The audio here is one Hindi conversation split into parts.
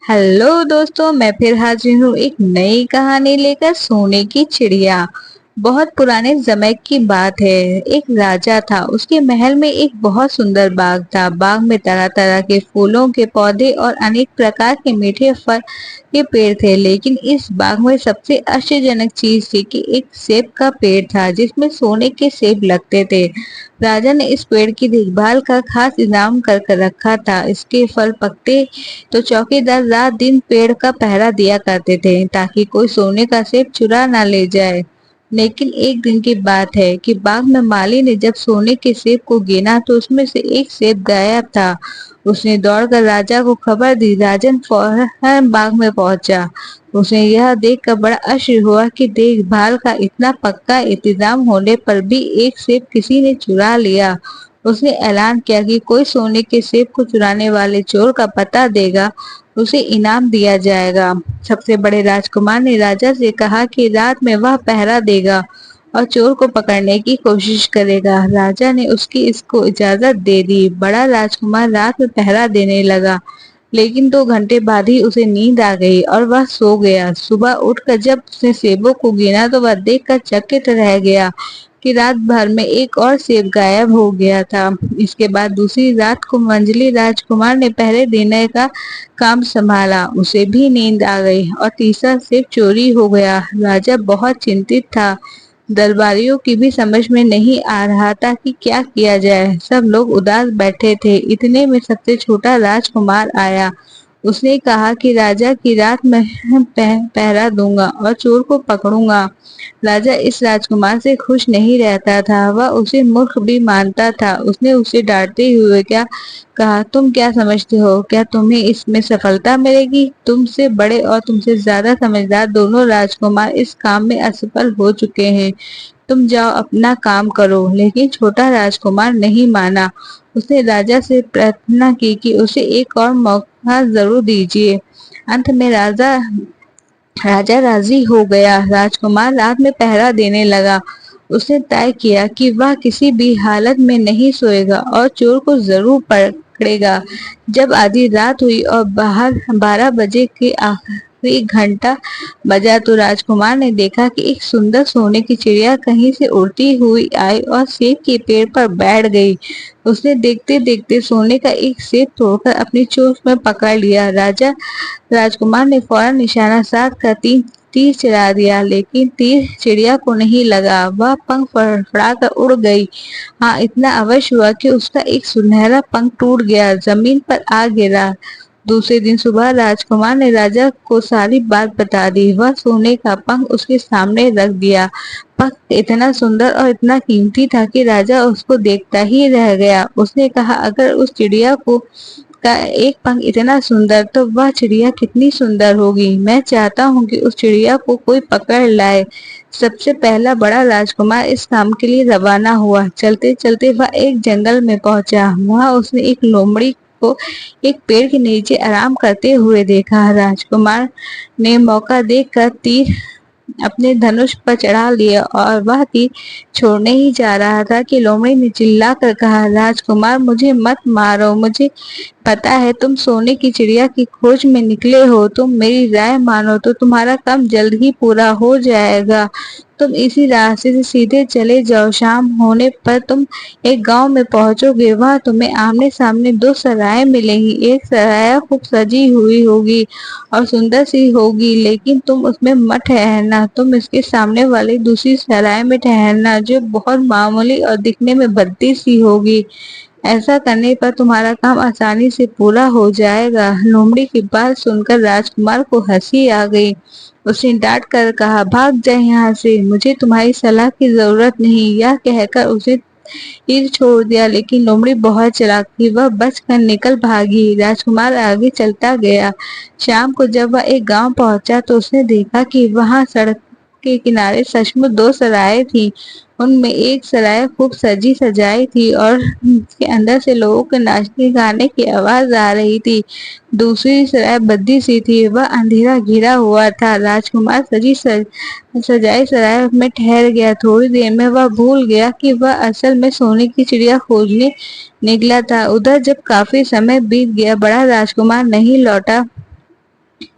हेलो दोस्तों, मैं फिर हाजिर हूँ एक नई कहानी लेकर। सोने की चिड़िया। बहुत पुराने समय की बात है। एक राजा था, उसके महल में एक बहुत सुंदर बाग था। बाग में तरह तरह के फूलों के पौधे और अनेक प्रकार के मीठे फल के पेड़ थे। लेकिन इस बाग में सबसे आश्चर्यजनक चीज थी कि एक सेब का पेड़ था जिसमें सोने के सेब लगते थे। राजा ने इस पेड़ की देखभाल का खास इंतजाम कर रखा था। इसके फल पकते तो चौकीदार रात दिन पेड़ का पहरा दिया करते थे ताकि कोई सोने का सेब चुरा ना ले जाए। लेकिन एक दिन की बात है कि बाग में माली ने जब सोने के सेब को गिना तो उसमें से एक सेब गायब था। उसने दौड़कर राजा को खबर दी। राजन फौरन बाग में पहुंचा। उसे यह देखकर बड़ा आश्चर्य हुआ कि देखभाल का इतना पक्का इंतजाम होने पर भी एक सेब किसी ने चुरा लिया। उसने ऐलान किया कि कोई सोने के सेब को चुराने वाले चोर का पता देगा, उसे इनाम दिया जाएगा। सबसे बड़े राजकुमार ने राजा से कहा कि रात में वह पहरा देगा और चोर को पकड़ने की कोशिश करेगा। राजा ने उसकी इसको इजाजत दे दी। बड़ा राजकुमार रात में पहरा देने लगा, लेकिन 2 घंटे बाद ही उसे नींद आ गई और वह सो गया। सुबह उठकर जब उसने सेबों को गिना तो वह देखकर चकित रह गया कि रात भर में एक और सेब गायब हो गया था। इसके बाद दूसरी रात को मंझली राजकुमार ने पहरे देने का काम संभाला। उसे भी नींद आ गई और तीसरा सेब चोरी हो गया। राजा बहुत चिंतित था। दरबारियों की भी समझ में नहीं आ रहा था कि क्या किया जाए। सब लोग उदास बैठे थे। इतने में सबसे छोटा राजकुमार आया। उसने कहा कि राजा की रात में पहरा दूंगा और चोर को पकड़ूंगा। राजा इस राजकुमार से खुश नहीं रहता था। वह उसे मूर्ख भी मानता था। उसने उसे डांटते हुए क्या कहा, तुम क्या समझते हो? क्या तुम्हें इसमें सफलता मिलेगी? तुमसे बड़े और तुमसे ज्यादा समझदार दोनों राजकुमार इस काम में असफल हो चुके हैं। तुम जाओ अपना काम करो। लेकिन छोटा राजकुमार नहीं माना। उसने राजा से प्रार्थना की कि उसे एक और मौका जरूर दीजिए। अंत में राजा राजा राजी हो गया। राजकुमार रात में पहरा देने लगा। उसने तय किया कि वह किसी भी हालत में नहीं सोएगा और चोर को जरूर पकड़ेगा। जब आधी रात हुई और बाहर 12 बजे के आखिरी घंटा बजा तो राजकुमार ने देखा कि एक सुंदर सोने की चिड़िया कहीं से उड़ती हुई आई और सेब के पेड़ पर बैठ गई। उसने देखते देखते सोने का एक सेब तोड़कर अपनी चोंच में पकड़ लिया। राजकुमार ने फौरन निशाना साध कर तीर चला दिया, लेकिन तीर चिड़िया को नहीं लगा। वह पंख फड़फड़ाकर उड़ गई। हाँ, इतना अवश्य हुआ कि उसका एक सुनहरा पंख टूट गया, जमीन पर आ गिरा। दूसरे दिन सुबह राजकुमार ने राजा को सारी बात बता दी। वह सोने का पंख उसके सामने रख दिया। पंख इतना सुंदर और इतना कीमती था कि राजा उसको देखता ही रह गया। उसने कहा, अगर उस चिड़िया को का एक पंख इतना सुंदर तो वह चिड़िया कितनी सुंदर होगी। मैं चाहता हूँ कि उस चिड़िया को कोई पकड़ लाए। सबसे पहला बड़ा राजकुमार इस काम के लिए रवाना हुआ। चलते चलते वह एक जंगल में पहुंचा। वहां उसने एक लोमड़ी को एक पेड़ के नीचे आराम करते हुए देखा। राजकुमार ने मौका देखकर तीर अपने धनुष पर चढ़ा लिया और वह तीर छोड़ने ही जा रहा था कि लोमड़ी ने चिल्ला कर कहा, राजकुमार, मुझे मत मारो। मुझे पता है तुम सोने की चिड़िया की खोज में निकले हो। तुम मेरी राय मानो तो तुम्हारा काम जल्द ही पूरा हो जाएगा। तुम इसी रास्ते से सीधे चले जाओ। शाम होने पर तुम एक गांव में पहुंचोगे। वहां तुम्हें आमने सामने 2 सराय मिलेंगी। एक सराय खूब सजी हुई होगी और सुंदर सी होगी, लेकिन तुम उसमें मत ठहरना। तुम इसके सामने वाली दूसरी सराय में ठहरना, जो बहुत मामूली और दिखने में भद्दी सी होगी। ऐसा करने पर तुम्हारा काम आसानी से पूरा हो जाएगा। लोमड़ी की बात सुनकर राजकुमार को हंसी आ गई। उसने डांट कर कहा, भाग जाए यहाँ से, मुझे तुम्हारी सलाह की जरूरत नहीं। यह कहकर उसे तीर छोड़ दिया, लेकिन लोमड़ी बहुत चालाक थी। वह बचकर निकल भागी। राजकुमार आगे चलता गया। शाम को जब वह एक गांव पहुंचा तो उसने देखा कि वहां सड़क के किनारे सचमुच 2 सराय थी। उनमें एक सराय खूब सजी सजाई थी और उसके अंदर से लोगों के नाचने गाने की आवाज आ रही थी। दूसरी सराय बद्दी सी थी। वह अंधेरा घिरा हुआ था। राजकुमार सजाई सराय में ठहर गया। थोड़ी देर में वह भूल गया कि वह असल में सोने की चिड़िया खोजने निकला था। उधर जब काफी समय बीत गया, बड़ा राजकुमार नहीं लौटा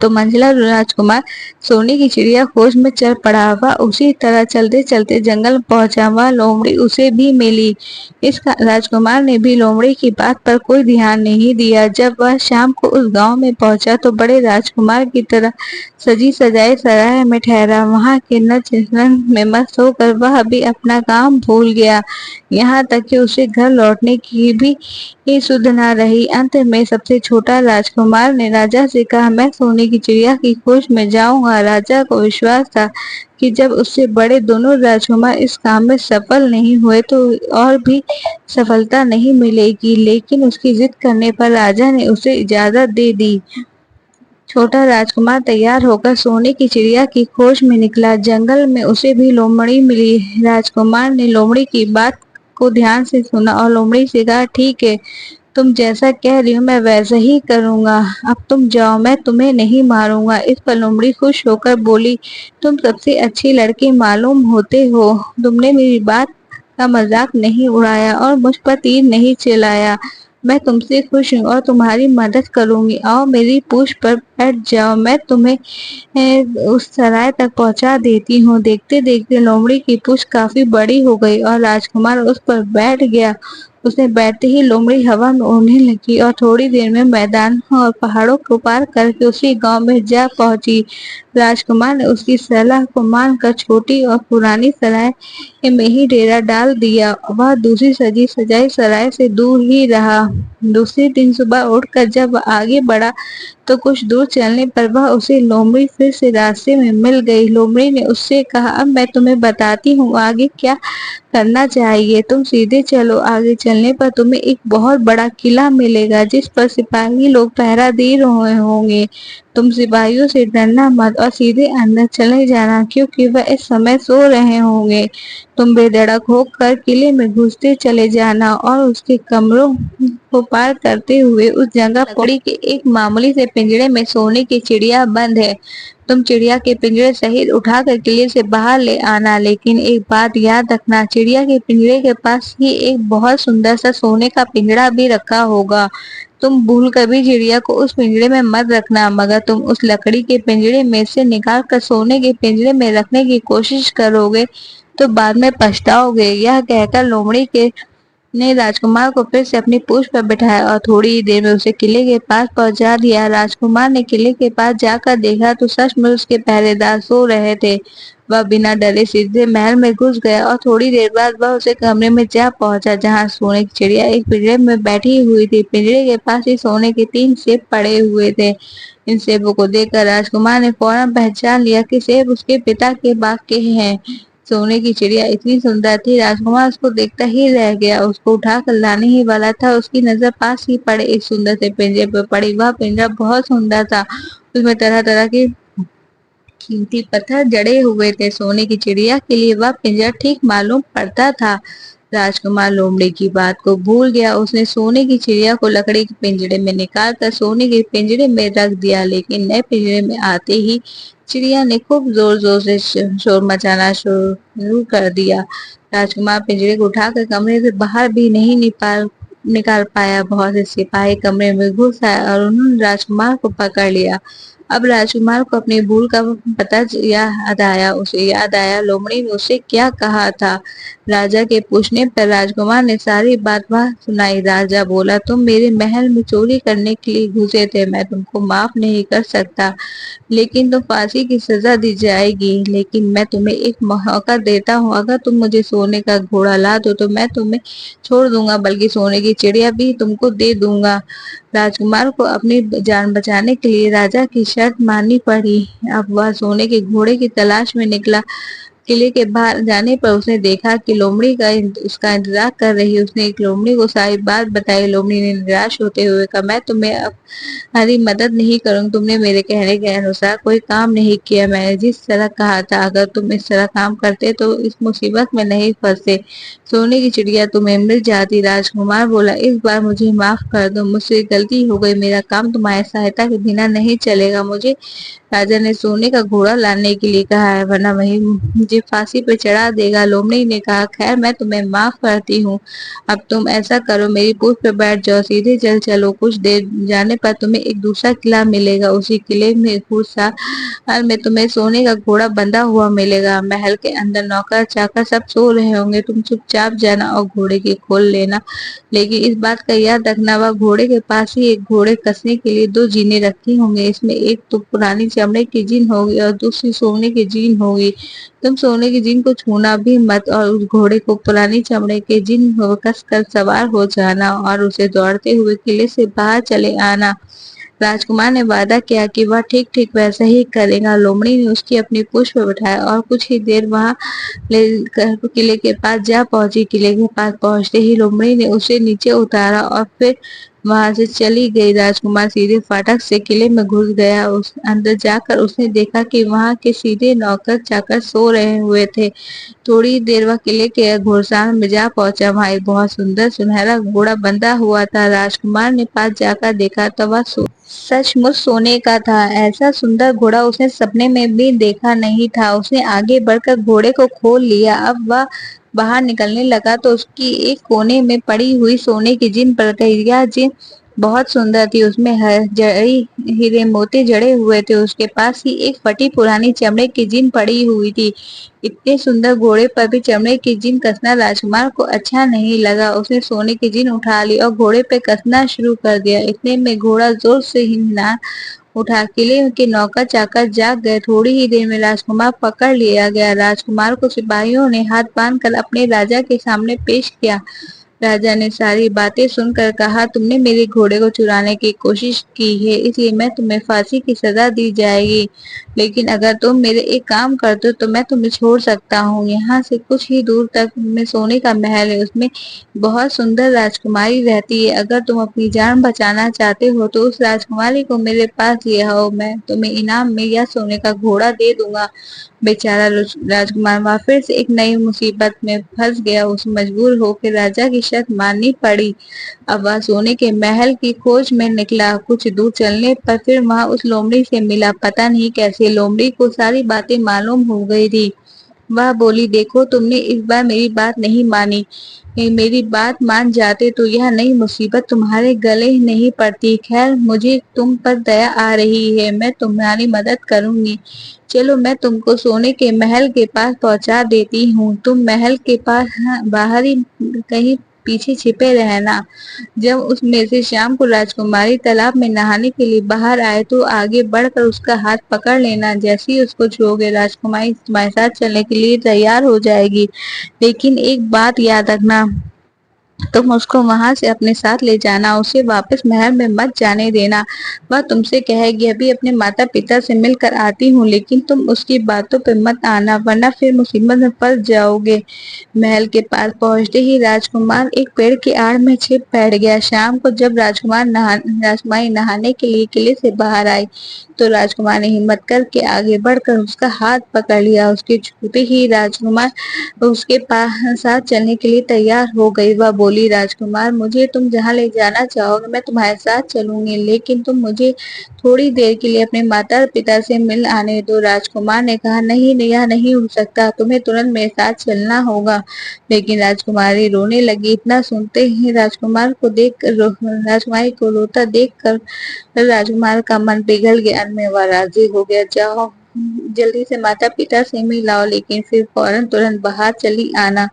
तो मंझला राजकुमार सोने की चिड़िया खोज में चल पड़ा। वह उसी तरह चलते चलते जंगल पहुंचा। वह लोमड़ी उसे भी मिली। इस राजकुमार ने भी लोमड़ी की बात पर कोई ध्यान नहीं दिया। जब वह शाम को उस गांव में पहुंचा तो बड़े राजकुमार की तरह सजी सजाए सराय में ठहरा। वहां के नच रंग में मस्त होकर वह भी अपना काम भूल गया। यहाँ तक कि उसे घर लौटने की भी सुध न रही। अंत में सबसे छोटा राजकुमार ने राजा से कहा, मैं सोने की चिड़िया की खोज में जाऊंगा। राजा को विश्वास था कि जब उससे बड़े दोनों राजकुमार इस काम में सफल नहीं हुए तो और भी सफलता नहीं मिलेगी। लेकिन उसकी जिद करने पर राजा ने उसे इजाजत दे दी। छोटा राजकुमार तैयार होकर सोने की चिड़िया की खोज में निकला। जंगल में उसे भी लोमड़ी मिली। राजकुमार ने लोमड़ी की बात को ध्यान से सुना और लोमड़ी से कहा, ठीक है, तुम जैसा कह रही हो मैं वैसा ही करूंगा। अब तुम जाओ, मैं तुम्हें नहीं मारूंगा। इस पर लोमड़ी खुश होकर बोली, तुम सबसे अच्छी लड़की मालूम होते हो। तुमने मेरी बात का मजाक नहीं उड़ाया और मुझ पर तीर नहीं चलाया। मैं तुमसे खुश हूँ और तुम्हारी मदद करूंगी। आओ मेरी पूंछ पर बैठ जाओ, मैं तुम्हें उस सराय तक पहुंचा देती हूँ। देखते देखते लोमड़ी की पूंछ काफी बड़ी हो गई और राजकुमार उस पर बैठ गया। उसने बैठते ही लोमड़ी हवा में उड़ने लगी और थोड़ी देर में मैदान और पहाड़ों को पार करके उसी गांव में जा पहुंची। राजकुमार ने उसकी सलाह को मानकर छोटी और पुरानी सराय में ही डेरा डाल दिया। वह दूसरी सजी सजाई सराय से दूर ही रहा। दूसरे दिन सुबह उठकर जब वह आगे बढ़ा तो कुछ दूर चलने पर वह उसे लोमड़ी फिर से रास्ते में मिल गई। लोमड़ी ने उससे कहा, अब मैं तुम्हें बताती हूँ आगे क्या करना चाहिए। तुम सीधे चलो। आगे चलने पर तुम्हें एक बहुत बड़ा किला मिलेगा जिस पर सिपाही लोग पहरा दे रहे होंगे। तुम सिपाहियों से डरना मत और सीधे अंदर चले जाना, क्योंकि वह इस समय सो रहे होंगे। तुम बेधड़क होकर किले में घुसते चले जाना और उसके कमरों को पार करते हुए उस जगह लकड़ी के एक मामूली से पिंजरे में सोने की चिड़िया बंद है। तुम चिड़िया के पिंजरे सहित उठाकर किले से बाहर ले आना। लेकिन एक बात याद रखना, चिड़िया के पिंजरे के पास ही एक बहुत सुंदर सा सोने का पिंजरा भी रखा होगा। तुम भूल कर भी चिड़िया को उस पिंजरे में मत रखना, मगर तुम उस लकड़ी के पिंजरे में से निकाल कर सोने के पिंजरे में रखने की कोशिश करोगे तो बाद में पछताओगे। यह कहकर लोमड़ी के ने राजकुमार को फिर से अपनी पूंछ पर बिठाया और थोड़ी ही देर में उसे किले के पास पहुंचा दिया। राजकुमार ने किले के पास जाकर देखा तो सचमुच उसके पहरेदार सो रहे थे। वह बिना डरे सीधे महल में घुस गया और थोड़ी देर बाद वह उसे कमरे में जा पहुंचा जहां सोने की चिड़िया एक पिंजरे में बैठी हुई थी। पिंजरे के पास ही सोने के 3 सेब पड़े हुए थे। इन सेबों को देखकर राजकुमार ने फौरन पहचान लिया कि सेब उसके पिता के बाग के हैं। सोने की चिड़िया इतनी सुंदर थी, राजकुमार उसको देखता ही रह गया। उसको उठा कर लाने ही वाला था, उसकी नजर पास ही पड़े एक सुंदर से पिंजरे पर पड़ी। वह पिंजरा बहुत सुंदर था। उसमें तरह तरह के कीमती पत्थर जड़े हुए थे। सोने की चिड़िया के लिए वह पिंजरा ठीक मालूम पड़ता था। राजकुमार लोमड़ी की बात को भूल गया। उसने सोने की चिड़िया को लकड़ी के पिंजरे में निकाल कर सोने के पिंजरे में रख दिया। लेकिन नए पिंजरे में आते ही चिड़िया ने खूब जोर जोर से शोर मचाना शुरू कर दिया। राजकुमार पिंजरे को उठाकर कमरे से बाहर भी नहीं निकाल पाया। बहुत से सिपाही कमरे में घुस आए और उन्होंने राजकुमार को पकड़ लिया। अब राजकुमार को अपनी भूल का पता याद आया। उसे याद आया लोमड़ी ने उसे क्या कहा था। राजा के पूछने पर राजकुमार ने सारी बात वह सुनाई। राजा बोला, तुम मेरे महल में चोरी करने के लिए घुसे थे, मैं तुमको माफ नहीं कर सकता, लेकिन तुम फांसी की सजा दी जाएगी। लेकिन मैं तुम्हें एक मौका देता हूँ, अगर तुम मुझे सोने का घोड़ा ला दो तो मैं तुम्हें छोड़ दूंगा, बल्कि सोने की चिड़िया भी तुमको दे दूंगा। राजकुमार को अपनी जान बचाने के लिए राजा की शर्त माननी पड़ी। अब वह सोने के घोड़े की तलाश में निकला। किले के बाहर जाने पर उसने देखा कि लोमड़ी का उसका इंतजार कर रही है। उसने एक लोमड़ी को सारी बात बताई। लोमड़ी ने निराश होते हुए कहा, मैं तुम्हें अब हरी मदद नहीं करूंगी। तुमने मेरे कहने के अनुसार कोई काम नहीं किया। मैंने जिस तरह कहा था, अगर तुम इस तरह काम करते तो इस मुसीबत में नहीं फंसते। सोने की चिड़िया तुम्हें मिल जाती। राजकुमार बोला, इस बार मुझे माफ कर दो, मुझसे गलती हो गई, मेरा काम तुम्हारी सहायता के बिना नहीं चलेगा। मुझे राजा ने सोने का घोड़ा लाने के लिए कहा है, वरना वही मुझे फांसी पे चढ़ा देगा। लोमड़ी ने कहा, खैर मैं तुम्हें माफ करती हूँ। अब तुम ऐसा करो, मेरी पूंछ पे बैठ जाओ, सीधे चल चलो। कुछ देर जाने पर तुम्हें एक दूसरा किला मिलेगा। उसी किले में खुशहाल में तुम्हें सोने का घोड़ा बंधा हुआ मिलेगा। महल के अंदर नौकर चाकर सब सो रहे होंगे। तुम चुपचाप जाना और घोड़े की खोल लेना, लेकिन इस बात का याद रखना, वह घोड़े के पास ही एक घोड़े कसने के लिए दो जीने रखी होंगे। इसमें एक तो पुरानी चमड़े की जीन होगी और दूसरी सोने की जीन होगी। तुम सोने की जीन को छूना भी मत और उस घोड़े को पुरानी चमड़े के जीन को कस कर सवार हो जाना और उसे दौड़ते हुए किले से बाहर चले आना। राजकुमार ने वादा किया कि वह ठीक ठीक वैसा ही करेगा। लोमड़ी ने उसकी अपनी पूंछ पर बिठाया और कुछ ही देर वहां लेकर किले के पास जा पहुंची। किले के पास पहुंचते ही लोमड़ी ने उसे नीचे उतारा और फिर वहां से चली गई। राजकुमार सीधे फाटक से किले में घुस गया। उस अंदर जाकर उसने देखा कि वहां के सीधे नौकर चाकर सो रहे हुए थे। थोड़ी देर वह किले के घोड़साल में जा पहुंचा। वहां एक बहुत सुंदर सुनहरा घोड़ा बंधा हुआ था। राजकुमार ने पास जाकर देखा तो वह सचमुच सोने का था। ऐसा सुंदर घोड़ा उसने सपने में भी देखा नहीं था। उसने आगे बढ़कर घोड़े को खोल लिया। अब वह बाहर निकलने लगा तो उसकी एक कोने में पड़ी हुई सोने की जिन पर गई। यह जिन बहुत सुंदर थी, उसमें जड़ी हीरे मोती जड़े हुए थे। उसके पास ही एक फटी पुरानी चमड़े की जिन पड़ी हुई थी। इतने सुंदर घोड़े पर भी चमड़े की जिन कसना राजकुमार को अच्छा नहीं लगा। उसने सोने की जिन उठा ली और घोड़े पे कसना शुरू कर दिया। इतने में घोड़ा जोर से हिंना उठा। किले के नौकर चाकर जाग गए। थोड़ी ही देर में राजकुमार पकड़ लिया गया। राजकुमार को सिपाहियों ने हाथ बांधकर अपने राजा के सामने पेश किया। राजा ने सारी बातें सुनकर कहा, तुमने मेरे घोड़े को चुराने की कोशिश की है, इसलिए मैं तुम्हें फांसी की सजा दी जाएगी। लेकिन अगर तुम मेरे एक काम करते हो तो मैं तुम्हें छोड़ सकता हूँ। यहाँ से कुछ ही दूर तक में सोने का महल है, उसमें बहुत सुंदर राजकुमारी रहती है। अगर तुम अपनी जान बचाना चाहते हो तो उस राजकुमारी को मेरे पास ले आओ, मैं तुम्हें इनाम में यह सोने का घोड़ा दे दूंगा। बेचारा राजकुमार वहां फिर से एक नई मुसीबत में फंस गया। उसे मजबूर होकर राजा की शर्त माननी पड़ी। अब वह सोने के महल की खोज में निकला। कुछ दूर चलने पर फिर वहां उस लोमड़ी से मिला। पता नहीं कैसे लोमड़ी को सारी बातें मालूम हो गई थी। वह बोली, देखो तुमने इस बार मेरी बात नहीं मानी। मेरी बात मान जाते तो यह नई मुसीबत तुम्हारे गले ही नहीं पड़ती। खैर, मुझे तुम पर दया आ रही है, मैं तुम्हारी मदद करूंगी। चलो, मैं तुमको सोने के महल के पास पहुंचा देती हूँ। तुम महल के पास बाहर ही कहीं पीछे छिपे रहना। जब उसमें से शाम को राजकुमारी तालाब में नहाने के लिए बाहर आए तो आगे बढ़कर उसका हाथ पकड़ लेना। जैसे ही उसको छूओगे, राजकुमारी तुम्हारे साथ चलने के लिए तैयार हो जाएगी। लेकिन एक बात याद रखना, तुम उसको वहां से अपने साथ ले जाना, उसे वापस महल में मत जाने देना। वह तुमसे कहेगी, अभी अपने माता पिता से मिलकर आती हूँ, लेकिन तुम उसकी बातों पे मत आना, वरना फिर मुसीबत में फंस जाओगे। महल के पास पहुंचते ही राजकुमार एक पेड़ की आड़ में छिप बैठ गया। शाम को जब राजकुमारी नहाने के लिए किले से बाहर आई तो राजकुमार ने हिम्मत करके आगे बढ़कर उसका हाथ पकड़ लिया। उसके छूते ही राजकुमार उसके पास साथ चलने के लिए तैयार हो गई। वह बोली, राजकुमार, मुझे तुम जहाँ ले जाना चाहोगे मैं तुम्हारे साथ चलूंगी, लेकिन तुम मुझे थोड़ी देर के लिए अपने माता पिता से मिल आने दो। राजकुमार ने कहा, नहीं नहीं, यह नहीं हो सकता, तुम्हें तुरंत मेरे साथ चलना होगा। लेकिन राजकुमारी रोने लगी। इतना सुनते ही राजकुमारी को रोता देख कर राजकुमार का मन पिघल गया। अंत में वह राजी हो गया। जाओ, जल्दी से माता पिता से मिलाओ, लेकिन फिर फौरन तुरंत बाहर चली आना।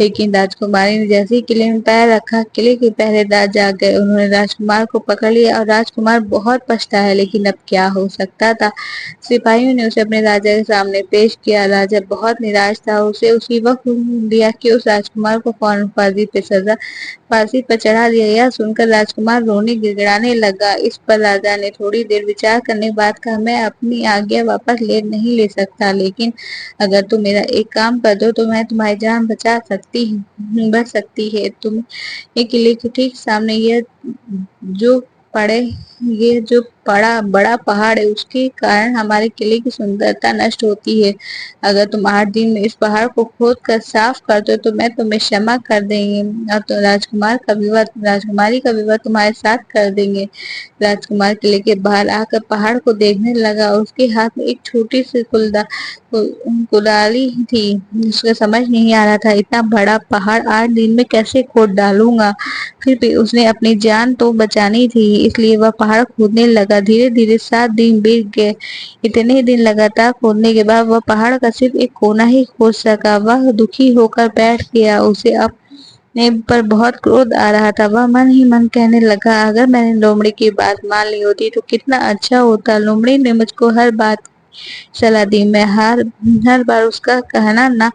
लेकिन राजकुमारी ने जैसे ही किले में पैर रखा, किले के पहरेदार जाग गए। उन्होंने राजकुमार को पकड़ लिया और राजकुमार बहुत पछताया, लेकिन अब क्या हो सकता था। सिपाहियों ने उसे अपने राजा के सामने पेश किया। राजा बहुत निराश था। उसे उसी वक्त हुक्म दिया कि उस राजकुमार को फौरन फांसी पर चढ़ा दिया। यह सुनकर राजकुमार रोने गिड़गिड़ाने लगा। इस पर राजा ने थोड़ी देर विचार करने के बाद कहा, मैं अपनी आज्ञा वापस नहीं ले सकता, लेकिन अगर तुम मेरा एक काम कर दो तो मैं तुम्हारी जान बच सकती है। तुम ये किले के ठीक सामने जो पड़े ये जो बड़ा बड़ा पहाड़ है, उसके कारण हमारे किले की सुंदरता नष्ट होती है। अगर तुम 8 दिन में इस पहाड़ को खोद कर साफ कर दो तो मैं तुम्हें क्षमा कर देंगे और तो राजकुमारी का विवाह तुम्हारे साथ कर देंगे। राजकुमार किले के बाहर आकर पहाड़ को देखने लगा। उसके हाथ में एक छोटी सी कुदाली थी। उसको समझ नहीं आ रहा था इतना बड़ा पहाड़ 8 दिन में कैसे खोद डालूंगा। फिर भी उसने अपनी जान तो बचानी थी, इसलिए वह पहाड़ खोदने लगा। धीरे धीरे 7 दिन बीत गए। इतने दिन लगातार खोदने के बाद वह पहाड़ का सिर्फ एक कोना ही खोद सका। वह दुखी होकर बैठ गया। उसे अपने पर बहुत क्रोध आ रहा था। वह मन ही मन कहने लगा, अगर मैंने लोमड़ी की बात मान ली होती तो कितना अच्छा होता। लोमड़ी ने मुझको हर बात सलाह दी, मैं हर हर बार उसका कहना ना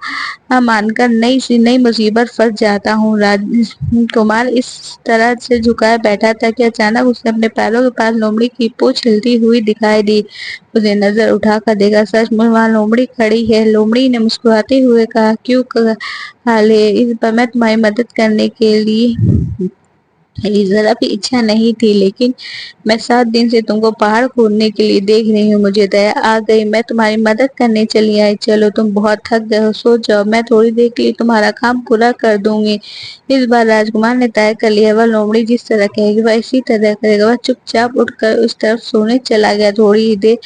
मानकर नई सी नई मुसीबत फंस जाता हूँ। राजकुमार इस तरह से झुकाए बैठा था कि अचानक उसने अपने पैरों के पास लोमड़ी की पूंछ हिलती हुई दिखाई दी। उसने नजर उठाकर देखा, सचमुच वहाँ लोमड़ी खड़ी है। लोमड़ी ने मुस्कुराते हुए कहा, क्यों हाल है, इस पर मैं तुम्हारी मदद करने के लिए मेरी जरा भी इच्छा नहीं थी, लेकिन मैं 7 दिन से तुमको पहाड़ खोदने के लिए देख रही हूँ, मुझे दया आ गई, मैं तुम्हारी मदद करने चली आई। चलो तुम बहुत थक गए हो, सो जाओ, मैं थोड़ी देर के लिए तुम्हारा काम पूरा कर दूंगी। इस बार राजकुमार ने तय कर लिया, वह लोमड़ी जिस तरह कहेगी वह इसी तरह करेगा। वह चुपचाप उठकर उस तरफ सोने चला गया। थोड़ी ही देर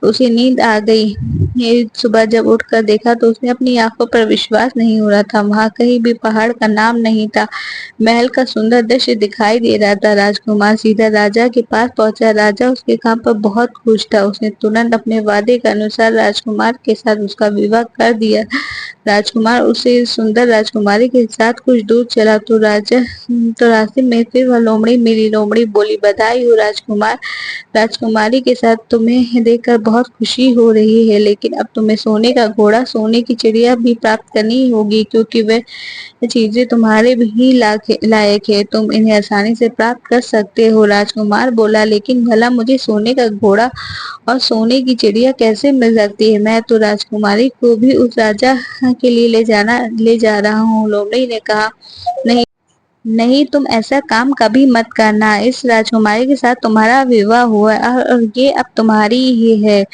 उसे नींद आ गई। ये सुबह जब उठकर देखा तो उसने अपनी आंखों पर विश्वास नहीं हो रहा था। वहां कहीं भी पहाड़ का नाम नहीं था। महल का सुंदर दृश्य दिखाई दे रहा था। राजकुमार सीधा राजा के पास पहुंचा। राजा उसके काम पर बहुत खुश था। उसने तुरंत अपने वादे के अनुसार राजकुमार के साथ उसका विवाह कर दिया। राजकुमार उसे सुंदर राजकुमारी के साथ कुछ दूर चला तो रास्ते में फिर वह लोमड़ी मिली। लोमड़ी बोली, बधाई हो राजकुमार, राजकुमारी के साथ तुम्हें देखकर बहुत खुशी हो रही है, लेकिन अब तुम्हें सोने का घोड़ा, सोने की चिड़िया भी प्राप्त करनी होगी, क्योंकि वह चीजें तुम्हारे भी लायक है, तुम इन्हें आसानी से प्राप्त कर सकते हो। राजकुमार बोला, लेकिन भला मुझे सोने का घोड़ा और सोने की चिड़िया कैसे मिल सकती है? मैं तो राजकुमारी को भी उस राजा के लिए ले जा रहा हूँ। लोमड़ी ने कहा, नहीं नहीं, तुम ऐसा काम कभी मत करना। इस राजकुमारी के साथ तुम्हारा विवाह हुआ है और ये अब तुम्हारी ही है।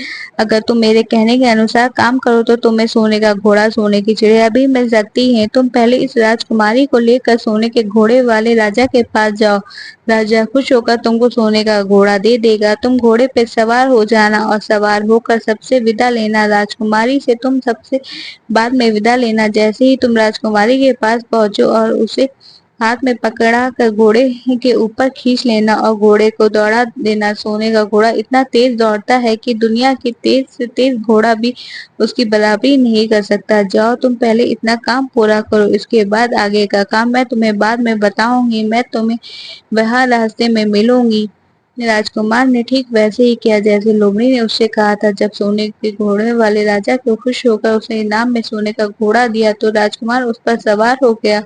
अगर तुम मेरे कहने के अनुसार काम करो तो तुम्हें सोने का घोड़ा, सोने की चिड़िया भी मिल सकती है। तुम पहले इस राजकुमारी को लेकर सोने के घोड़े वाले राजा के पास जाओ। राजा खुश होकर तुमको सोने का घोड़ा दे देगा। तुम घोड़े पे सवार हो जाना और सवार होकर सबसे विदा लेना। राजकुमारी से तुम सबसे बाद में विदा लेना। जैसे ही तुम राजकुमारी के पास पहुंचो और उसे हाथ में पकड़ा कर घोड़े के ऊपर खींच लेना और घोड़े को दौड़ा देना। सोने का घोड़ा इतना तेज दौड़ता है कि दुनिया की तेज से तेज घोड़ा भी उसकी बराबरी नहीं कर सकता। जाओ, तुम पहले इतना काम पूरा करो, इसके बाद आगे का काम मैं तुम्हें बाद में बताऊंगी। मैं तुम्हें वहां रास्ते में मिलूंगी। राजकुमार ने ठीक वैसे ही किया जैसे लोमड़ी ने उससे कहा था। जब सोने के घोड़े वाले राजा को खुश होकर उसे इनाम में सोने का घोड़ा दिया तो राजकुमार उस पर सवार हो गया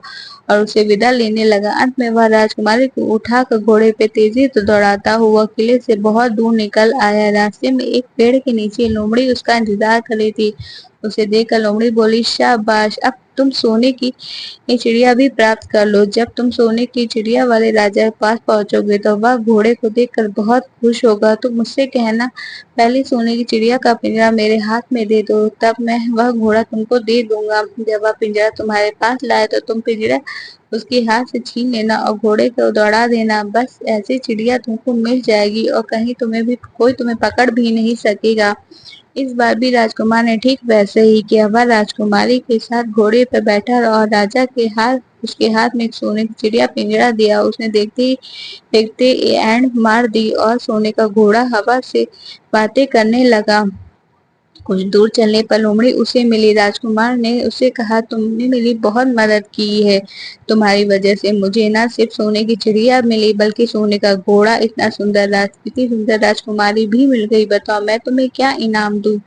और उसे विदा लेने लगा। अंत में वह राजकुमारी को उठाकर घोड़े पे तेजी से दौड़ाता हुआ किले से बहुत दूर निकल आया। रास्ते में एक पेड़ के नीचे लोमड़ी उसका इंतजार कर रही थी। उसे देखकर लोमड़ी बोली, शाबाश, अब तुम सोने की ये चिड़िया भी प्राप्त कर लो। जब तुम सोने की चिड़िया वाले राजा के पास पहुंचोगे तो वह घोड़े को देखकर बहुत खुश होगा। तुम मुझसे कहना, पहले सोने की चिड़िया का पिंजरा मेरे हाथ में दे दो, तब मैं वह घोड़ा तुमको दे दूंगा। जब वह पिंजरा तुम्हारे पास लाए तो तुम पिंजरा उसके हाथ से छीन लेना और घोड़े को दौड़ा देना। बस ऐसी चिड़िया तुमको मिल जाएगी और कहीं कोई तुम्हें पकड़ भी नहीं सकेगा। इस बार भी राजकुमार ने ठीक वैसे ही किया। वह राजकुमारी के साथ घोड़े पर बैठा और राजा के हाथ उसके हाथ में एक सोने की चिड़िया पिंजरा दिया। उसने देखते ही देखते एंड मार दी और सोने का घोड़ा हवा से बातें करने लगा। कुछ दूर चलने पर लोमड़ी उसे मिली। राजकुमार ने उसे कहा, तुमने मेरी बहुत मदद की है, तुम्हारी वजह से मुझे न सिर्फ सोने की चिड़िया मिली बल्कि सोने का घोड़ा, इतनी सुंदर राजकुमारी भी मिल गई। बताओ मैं तुम्हें क्या इनाम दूं?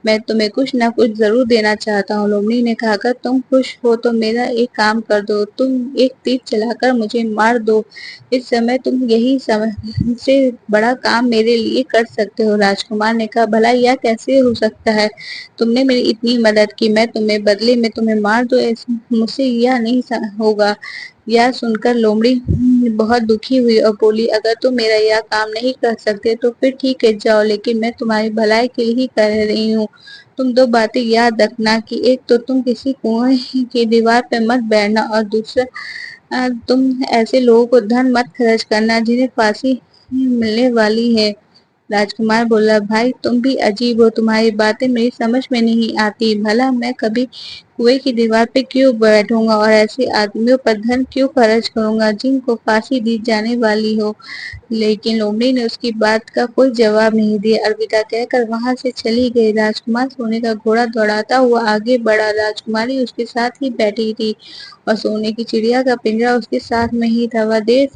मैं तुम्हें कुछ न कुछ जरूर देना चाहता हूँ। लोमड़ी ने कहा, अगर तुम खुश हो तो मेरा एक काम कर दो, तुम एक तीर चलाकर मुझे मार दो। इस समय तुम यही से बड़ा काम मेरे लिए कर सकते हो। राजकुमार ने कहा, भला यह कैसे हो सकता है? तुमने मेरी इतनी मदद की, मैं तुम्हें बदले में तुम्हें मार दूं, मुझसे यह नहीं होगा। यह सुनकर लोमड़ी बहुत दुखी हुई और बोली, अगर तुम मेरा यह काम नहीं कर सकते तो फिर ठीक है, जाओ, लेकिन मैं तुम्हारी भलाई के लिए ही कर रही हूँ। तुम दो बातें याद रखना कि एक तो तुम किसी कुएं की दीवार पे मत बैठना और दूसरा तुम ऐसे लोगों को धन मत खर्च करना जिन्हें फांसी मिलने वाली है। राजकुमार बोला, भाई तुम भी अजीब हो, तुम्हारी बातें मेरी समझ में नहीं आती। भला मैं कभी कुएं की दीवार पे क्यों बैठूंगा और ऐसे आदमियों पर धन क्यों खर्च करूंगा जिनको फांसी दी जाने वाली हो। लेकिन लोमड़ी ने उसकी बात का कोई जवाब नहीं दिया। अलविदा कहकर वहां से चली गई। राजकुमार सोने का घोड़ा दौड़ाता हुआ आगे बढ़ा। राजकुमारी उसके साथ ही बैठी थी और सोने की चिड़िया का पिंजरा उसके साथ में ही था। वह देर